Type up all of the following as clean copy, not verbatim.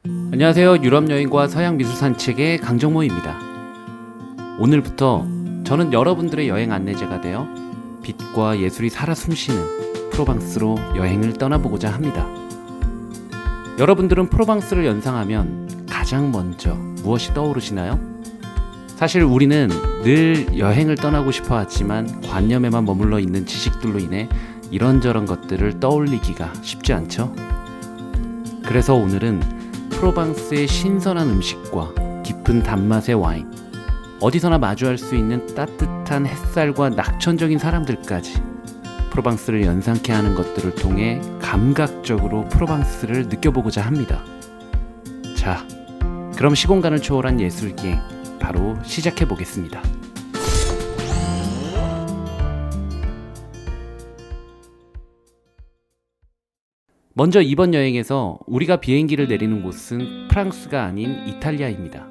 안녕하세요. 유럽 여행과 서양 미술 산책의 강정모입니다. 오늘부터 저는 여러분들의 여행 안내자가 되어 빛과 예술이 살아 숨쉬는 프로방스로 여행을 떠나보고자 합니다. 여러분들은 프로방스를 연상하면 가장 먼저 무엇이 떠오르시나요? 사실 우리는 늘 여행을 떠나고 싶어 하지만 관념에만 머물러 있는 지식들로 인해 이런저런 것들을 떠올리기가 쉽지 않죠? 그래서 오늘은 프로방스의 신선한 음식과 깊은 단맛의 와인, 어디서나 마주할 수 있는 따뜻한 햇살과 낙천적인 사람들까지 프로방스를 연상케 하는 것들을 통해 감각적으로 프로방스를 느껴보고자 합니다. 자, 그럼 시공간을 초월한 예술기행 바로 시작해 보겠습니다. 먼저 이번 여행에서 우리가 비행기를 내리는 곳은 프랑스가 아닌 이탈리아입니다.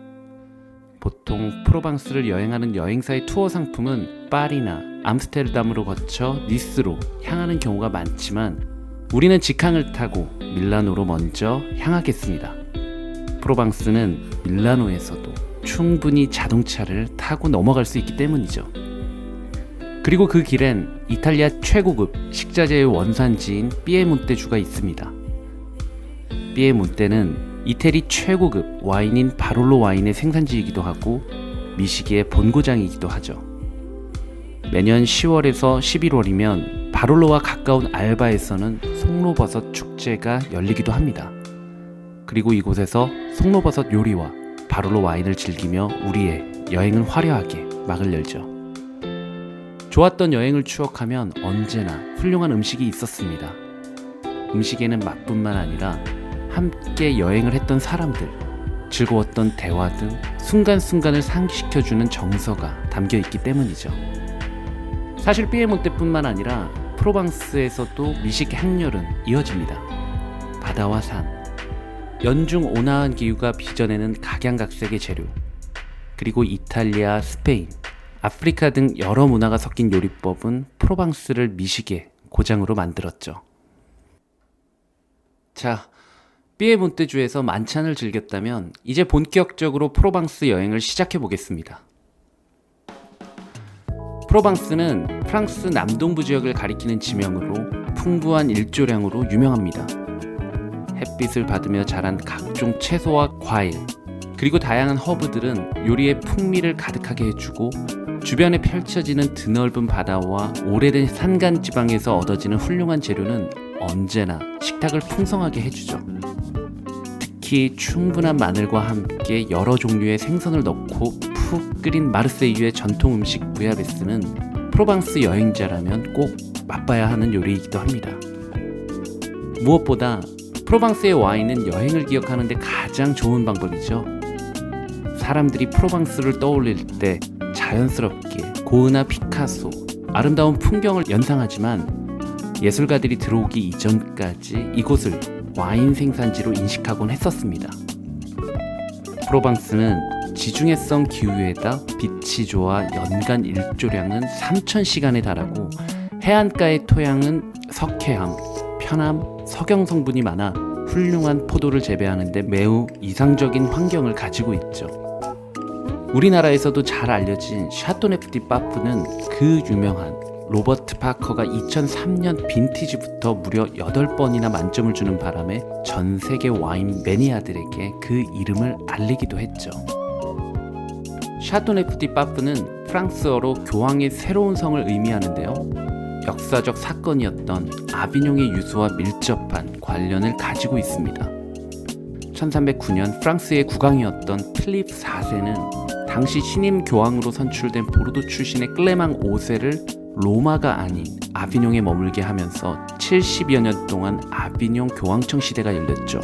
보통 프로방스를 여행하는 여행사의 투어 상품은 파리나 암스테르담으로 거쳐 니스로 향하는 경우가 많지만 우리는 직항을 타고 밀라노로 먼저 향하겠습니다. 프로방스는 밀라노에서도 충분히 자동차를 타고 넘어갈 수 있기 때문이죠. 그리고 그 길엔 이탈리아 최고급 식자재의 원산지인 피에몬테주가 있습니다. 피에몬테는 이태리 최고급 와인인 바롤로 와인의 생산지이기도 하고 미식의 본고장이기도 하죠. 매년 10월에서 11월이면 바롤로와 가까운 알바에서는 송로버섯 축제가 열리기도 합니다. 그리고 이곳에서 송로버섯 요리와 바롤로 와인을 즐기며 우리의 여행은 화려하게 막을 열죠. 좋았던 여행을 추억하면 언제나 훌륭한 음식이 있었습니다. 음식에는 맛뿐만 아니라 함께 여행을 했던 사람들, 즐거웠던 대화 등 순간순간을 상기시켜주는 정서가 담겨있기 때문이죠. 사실 피에몬테뿐만 아니라 프로방스에서도 미식 향렬은 이어집니다. 바다와 산, 연중 온화한 기후가 빚어내는 각양각색의 재료, 그리고 이탈리아, 스페인, 아프리카 등 여러 문화가 섞인 요리법은 프로방스를 미식의 고장으로 만들었죠. 자, 피에몬테주에서 만찬을 즐겼다면 이제 본격적으로 프로방스 여행을 시작해 보겠습니다. 프로방스는 프랑스 남동부 지역을 가리키는 지명으로 풍부한 일조량으로 유명합니다. 햇빛을 받으며 자란 각종 채소와 과일, 그리고 다양한 허브들은 요리의 풍미를 가득하게 해주고 주변에 펼쳐지는 드넓은 바다와 오래된 산간지방에서 얻어지는 훌륭한 재료는 언제나 식탁을 풍성하게 해주죠. 특히 충분한 마늘과 함께 여러 종류의 생선을 넣고 푹 끓인 마르세유의 전통 음식 부야베스는 프로방스 여행자라면 꼭 맛봐야 하는 요리이기도 합니다. 무엇보다 프로방스의 와인은 여행을 기억하는 데 가장 좋은 방법이죠. 사람들이 프로방스를 떠올릴 때 자연스럽게 고흐나 피카소, 아름다운 풍경을 연상하지만 예술가들이 들어오기 이전까지 이곳을 와인 생산지로 인식하곤 했었습니다. 프로방스는 지중해성 기후에다 빛이 좋아 연간 일조량은 3,000시간에 달하고 해안가의 토양은 석회암, 편암, 석영 성분이 많아 훌륭한 포도를 재배하는 데 매우 이상적인 환경을 가지고 있죠. 우리나라에서도 잘 알려진 샤토네프 디 파프는 그 유명한 로버트 파커가 2003년 빈티지부터 무려 8번이나 만점을 주는 바람에 전 세계 와인 매니아들에게 그 이름을 알리기도 했죠. 샤토네프 디 파프는 프랑스어로 교황의 새로운 성을 의미하는데요. 역사적 사건이었던 아비뇽의 유수와 밀접한 관련을 가지고 있습니다. 1309년 프랑스의 국왕이었던 필립 4세는 당시 신임 교황으로 선출된 보르도 출신의 클레망 5세를 로마가 아닌 아비뇽에 머물게 하면서 70여 년 동안 아비뇽 교황청 시대가 열렸죠.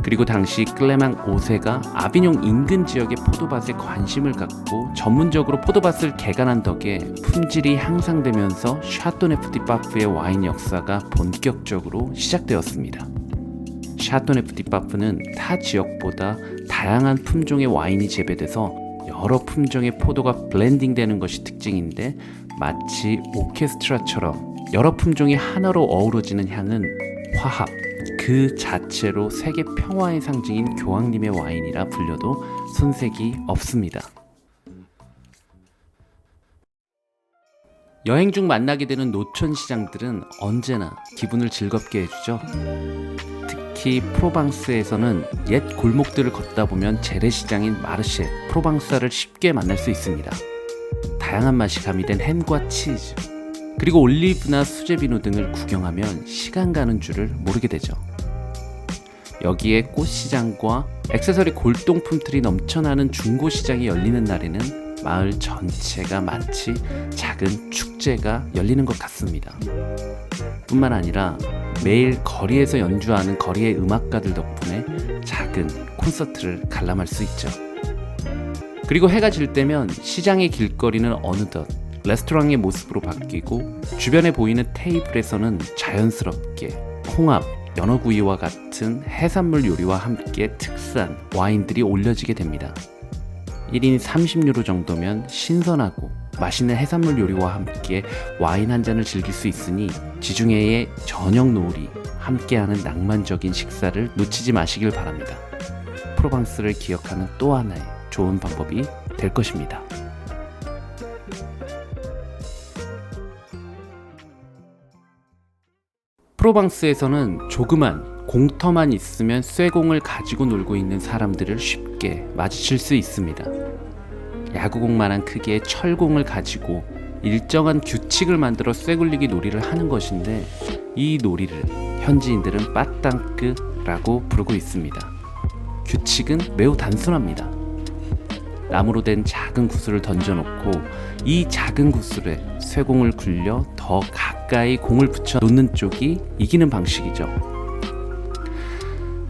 그리고 당시 클레망 5세가 아비뇽 인근 지역의 포도밭에 관심을 갖고 전문적으로 포도밭을 개간한 덕에 품질이 향상되면서 샤토네프 디 파프의 와인 역사가 본격적으로 시작되었습니다. 샤토네프 디 파프는 타 지역보다 다양한 품종의 와인이 재배돼서 여러 품종의 포도가 블렌딩되는 것이 특징인데 마치 오케스트라처럼 여러 품종이 하나로 어우러지는 향은 화합, 그 자체로 세계 평화의 상징인 교황님의 와인이라 불려도 손색이 없습니다. 여행 중 만나게 되는 노천 시장들은 언제나 기분을 즐겁게 해주죠. 특히 프로방스에서는 옛 골목들을 걷다 보면 재래시장인 마르쉐, 프로방사를 쉽게 만날 수 있습니다. 다양한 맛이 가미된 햄과 치즈, 그리고 올리브나 수제비누 등을 구경하면 시간 가는 줄을 모르게 되죠. 여기에 꽃시장과 액세서리 골동품들이 넘쳐나는 중고시장이 열리는 날에는 마을 전체가 마치 작은 축제가 열리는 것 같습니다. 뿐만 아니라 매일 거리에서 연주하는 거리의 음악가들 덕분에 작은 콘서트를 관람할 수 있죠. 그리고 해가 질 때면 시장의 길거리는 어느덧 레스토랑의 모습으로 바뀌고 주변에 보이는 테이블에서는 자연스럽게 홍합, 연어구이와 같은 해산물 요리와 함께 특산 와인들이 올려지게 됩니다. 1인 30유로 정도면 신선하고 맛있는 해산물 요리와 함께 와인 한 잔을 즐길 수 있으니 지중해의 저녁 노을이 함께하는 낭만적인 식사를 놓치지 마시길 바랍니다. 프로방스를 기억하는 또 하나의 좋은 방법이 될 것입니다. 프로방스에서는 조그만 공터만 있으면 쇠공을 가지고 놀고 있는 사람들을 쉽게 마주칠 수 있습니다. 야구공만한 크기의 철공을 가지고 일정한 규칙을 만들어 쇠굴리기 놀이를 하는 것인데, 이 놀이를 현지인들은 빠땅끄라고 부르고 있습니다. 규칙은 매우 단순합니다. 나무로 된 작은 구슬을 던져놓고 이 작은 구슬에 쇠공을 굴려 더 가까이 공을 붙여 놓는 쪽이 이기는 방식이죠.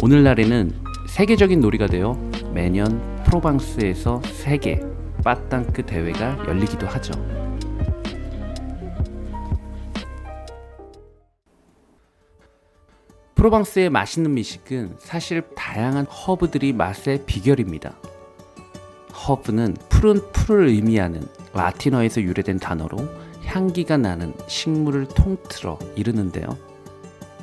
오늘날에는 세계적인 놀이가 되어 매년 프로방스에서 세계 빠땅끄 대회가 열리기도 하죠. 프로방스의 맛있는 미식은 사실 다양한 허브들이 맛의 비결입니다. 허브는 푸른 풀을 의미하는 라틴어에서 유래된 단어로 향기가 나는 식물을 통틀어 이르는데요.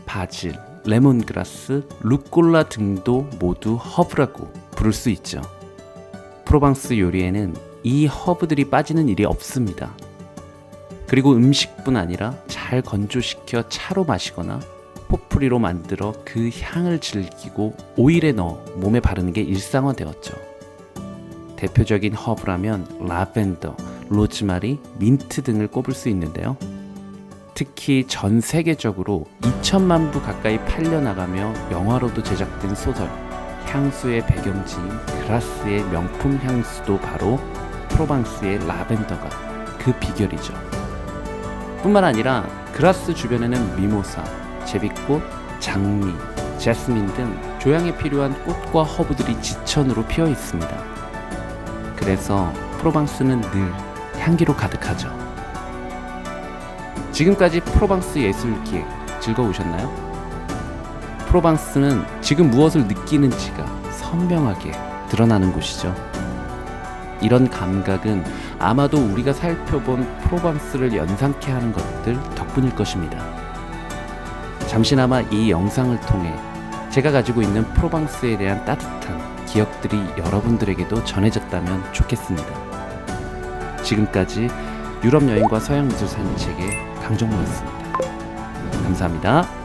바질, 레몬그라스, 루꼴라 등도 모두 허브라고 부를 수 있죠. 프로방스 요리에는 이 허브들이 빠지는 일이 없습니다. 그리고 음식뿐 아니라 잘 건조시켜 차로 마시거나 포프리로 만들어 그 향을 즐기고 오일에 넣어 몸에 바르는 게 일상화되었죠. 대표적인 허브라면 라벤더, 로즈마리, 민트 등을 꼽을 수 있는데요. 특히 전 세계적으로 2천만 부 가까이 팔려나가며 영화로도 제작된 소설 향수의 배경지인 그라스의 명품 향수도 바로 프로방스의 라벤더가 그 비결이죠. 뿐만 아니라 그라스 주변에는 미모사, 제비꽃, 장미, 제스민 등 조향에 필요한 꽃과 허브들이 지천으로 피어 있습니다. 그래서 프로방스는 늘 향기로 가득하죠. 지금까지 프로방스 예술기획 즐거우셨나요? 프로방스는 지금 무엇을 느끼는지가 선명하게 드러나는 곳이죠. 이런 감각은 아마도 우리가 살펴본 프로방스를 연상케 하는 것들 덕분일 것입니다. 잠시나마 이 영상을 통해 제가 가지고 있는 프로방스에 대한 따뜻한 기억들이 여러분들에게도 전해졌다면 좋겠습니다. 지금까지 유럽 여행과 서양 미술 산책의 강정모였습니다. 감사합니다.